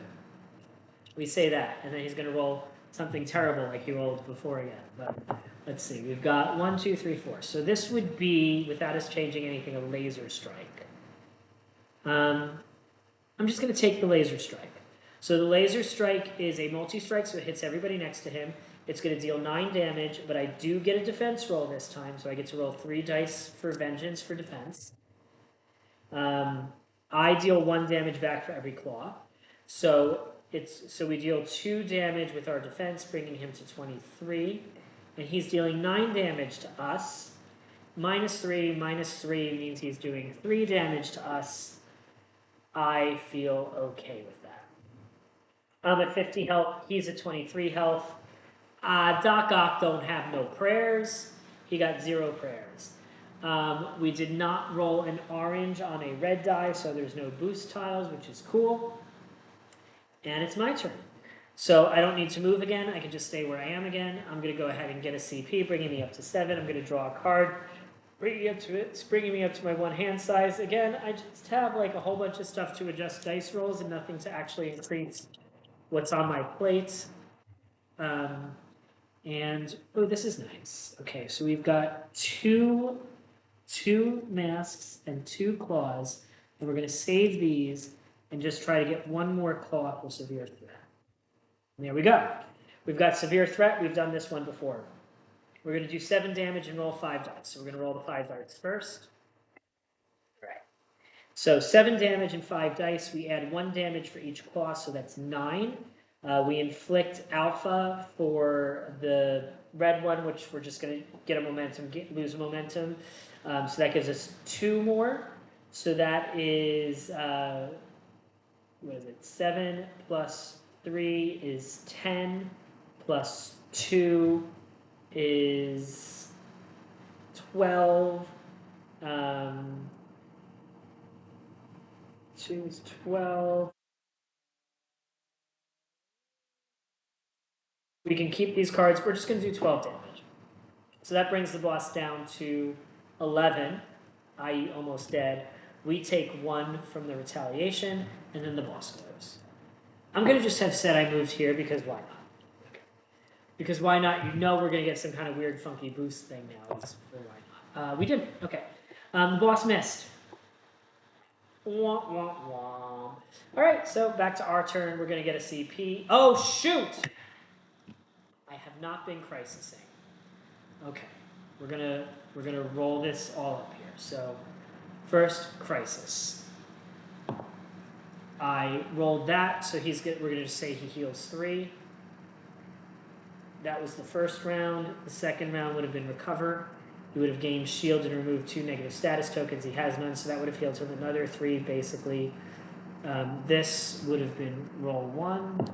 [SPEAKER 1] We say that, and then he's going to roll something terrible like he rolled before again. But let's see. We've got 1, 2, 3, 4. So this would be, without us changing anything, a laser strike. I'm just going to take the laser strike. So the laser strike is a multi-strike, so it hits everybody next to him. It's going to deal 9 damage, but I do get a defense roll this time, so I get to roll 3 dice for vengeance for defense. I deal 1 damage back for every claw. So we deal 2 damage with our defense, bringing him to 23. And he's dealing 9 damage to us. -3 means he's doing 3 damage to us. I feel okay with that. I'm at 50 health. He's at 23 health. Doc Ock don't have no prayers. He got 0 prayers. We did not roll an orange on a red die, so there's no boost tiles, which is cool. And it's my turn. So I don't need to move again. I can just stay where I am again. I'm going to go ahead and get a CP, bringing me up to 7. I'm going to draw a card, bringing me up to my 1 hand size. Again, I just have like a whole bunch of stuff to adjust dice rolls and nothing to actually increase what's on my plate. And, oh, this is nice. Okay, so we've got two masks and 2 claws, and we're going to save these and just try to get 1 more claw for severe threat. And there we go. We've got severe threat. We've done this one before. We're going to do 7 damage and roll 5 dice. So we're going to roll the 5 dice first. All right. So 7 damage and 5 dice. We add 1 damage for each claw, so that's 9. We inflict alpha for the red one, which we're just going to get a momentum, lose a momentum. So that gives us 2 more. So that is what is it? 7 plus 3 is 10, plus 2 is 12. 2 is 12. We can keep these cards. We're just going to do 12 damage. So that brings the boss down to 11, i.e. almost dead. We take 1 from the retaliation, and then the boss goes. I'm going to just have said I moved here because why not? Because why not? You know we're going to get some kind of weird funky boost thing now. So why not? We didn't. Okay. The boss missed. Wah, wah, wah. All right, so back to our turn. We're going to get a CP. Oh, shoot! I have not been crisising. Okay. We're gonna roll this all up here. So first, crisis. I rolled that, so we're gonna just say he heals 3. That was the first round. The second round would have been recover. He would have gained shield and removed 2 negative status tokens. He has none, so that would have healed him another 3, basically. This would have been roll 1.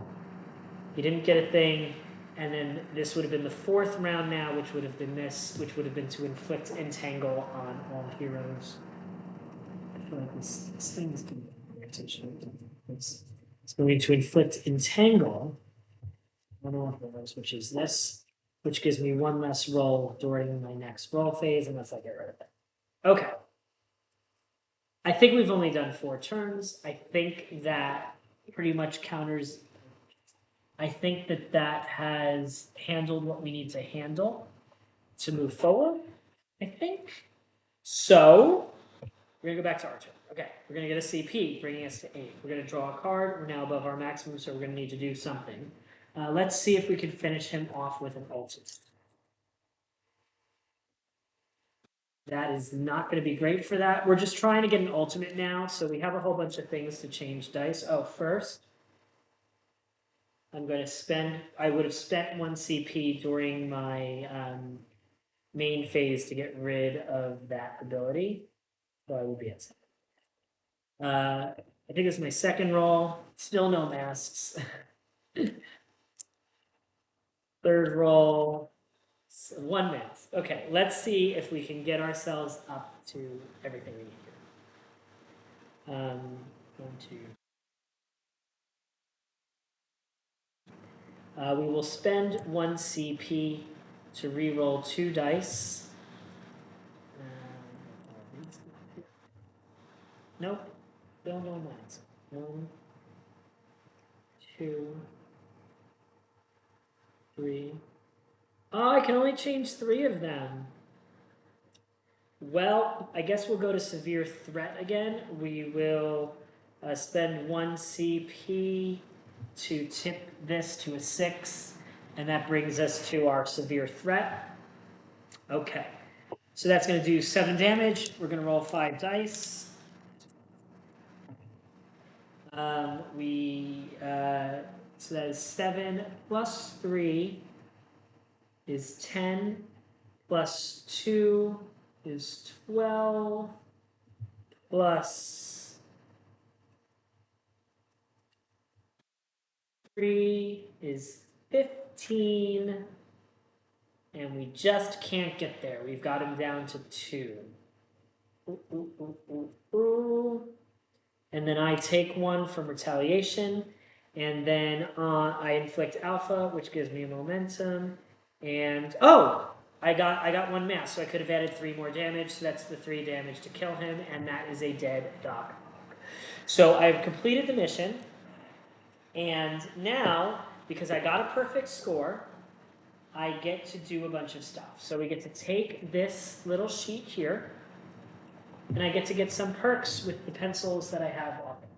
[SPEAKER 1] He didn't get a thing. And then this would have been the 4th round now, which would have been this, which would have been to inflict entangle on all heroes. I feel like this thing is going to be attention. It's going to inflict entangle on all heroes, which is this, which gives me 1 less roll during my next roll phase, unless I get rid of it. Okay. I think we've only done 4 turns. I think that pretty much counters. I think that has handled what we need to handle to move forward, I think. So, we're going to go back to our turn. Okay, we're going to get a CP, bringing us to 8. We're going to draw a card. We're now above our maximum, so we're going to need to do something. Let's see if we can finish him off with an ultimate. That is not going to be great for that. We're just trying to get an ultimate now, so we have a whole bunch of things to change dice. Oh, first, I'm going to spend. I would have spent 1 CP during my main phase to get rid of that ability. So I will be at 7. I think it's my second roll. Still no masks. Third roll. 1 mask. Okay, let's see if we can get ourselves up to everything we need here. 1, 2. We will spend 1 CP to re-roll 2 dice. Nope. Still no mask. 1, 2, 3. Oh, I can only change 3 of them. Well, I guess we'll go to severe threat again. We will spend 1 CP to tip this to a 6, and that brings us to our severe threat. Okay, so that's going to do 7 damage. We're going to roll 5 dice. So that is 7 plus 3 is 10, plus 2 is 12, plus 3 is 15, and we just can't get there. We've got him down to 2. And then I take 1 from retaliation, and then I inflict alpha, which gives me a momentum, and I got 1 mass, so I could have added 3 more damage, so that's the 3 damage to kill him, and that is a dead dog. So I've completed the mission, and now, because I got a perfect score, I get to do a bunch of stuff. So we get to take this little sheet here, and I get to get some perks with the pencils that I have on it.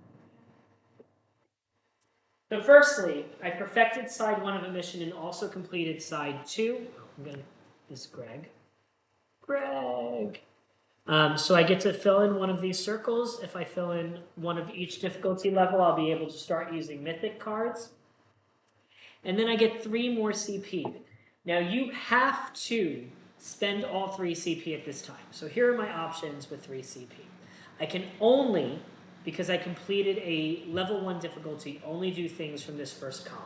[SPEAKER 1] So firstly, I perfected side 1 of a mission and also completed side 2. I'm going to, this is Greg. So I get to fill in 1 of these circles. If I fill in 1 of each difficulty level, I'll be able to start using mythic cards. And then I get 3 more CP. Now you have to spend all 3 CP at this time. So here are my options with 3 CP. I can only because I completed a level 1 difficulty, only do things from this first column.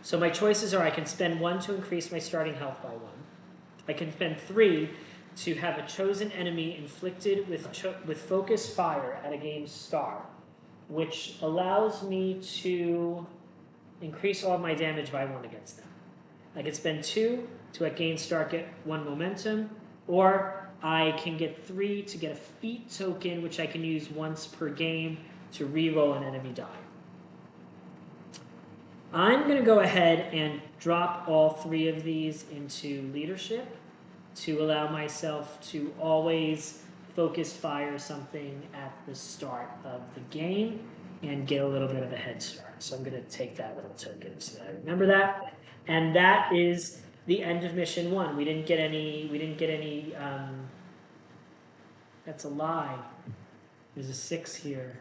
[SPEAKER 1] So my choices are I can spend 1 to increase my starting health by 1. I can spend 3 to have a chosen enemy inflicted with focus fire at a game's start, which allows me to increase all of my damage by 1 against them. I can spend 2 to at game start get 1 momentum, or I can get 3 to get a feat token, which I can use once per game to re-roll an enemy die. I'm going to go ahead and drop all 3 of these into leadership to allow myself to always focus fire something at the start of the game and get a little bit of a head start. So I'm going to take that little token so that I remember that. And that is the end of mission 1. We didn't get any, that's a lie. There's a 6 here.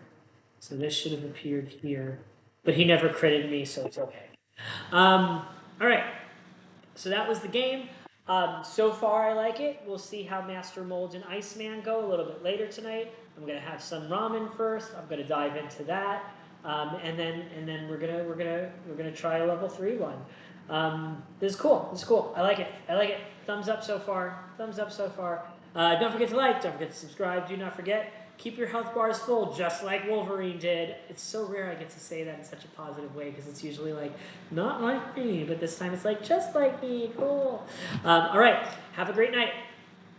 [SPEAKER 1] So this should have appeared here. But he never critted me, so it's okay. All right. So that was the game. So far, I like it. We'll see how Master Mold and Iceman go a little bit later tonight. I'm gonna have some ramen first. I'm gonna dive into that, and then we're gonna try a level 3 one. This is cool. This is cool. I like it. I like it. Thumbs up so far. Thumbs up so far. Don't forget to like. Don't forget to subscribe. Do not forget. Keep your health bars full, just like Wolverine did. It's so rare I get to say that in such a positive way, because it's usually like, not like me, but this time it's like, just like me, cool. All right, have a great night.